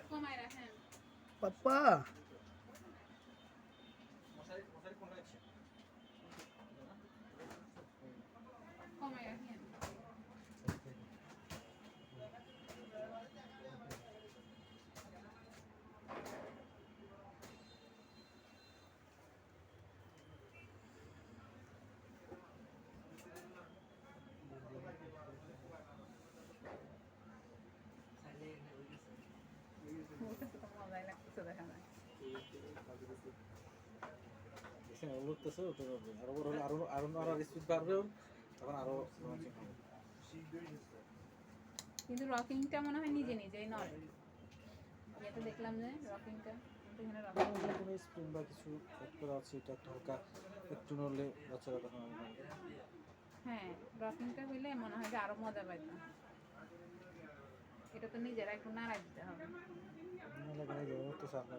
কমায় রাখেন পাপ্পা কমায় রাখেন মজাই লাগতেছে দেখা যায় উঠতেছে উঠে যাবে আরো বড় হলে আরো স্পিড বাড়বে তখন আরো রোমাঞ্চক হবে কিন্তু রকিংটা মনে হয় নিজে নিজেই নড়ে এটা দেখলাম যে রকিংটা এখানে রকিং কোনো স্প্রিং বা কিছু সেট করা আছে এটা একটা হালকা একটু নড়লে বাচ্চারা তখন হ্যাঁ রকিংটা হইলে মনে হয় যে আরো মজা পাইতাম এটা তো নিজেরা একটু নাড়া দিতে হবে লাগাই দেওয়া হতো সামনে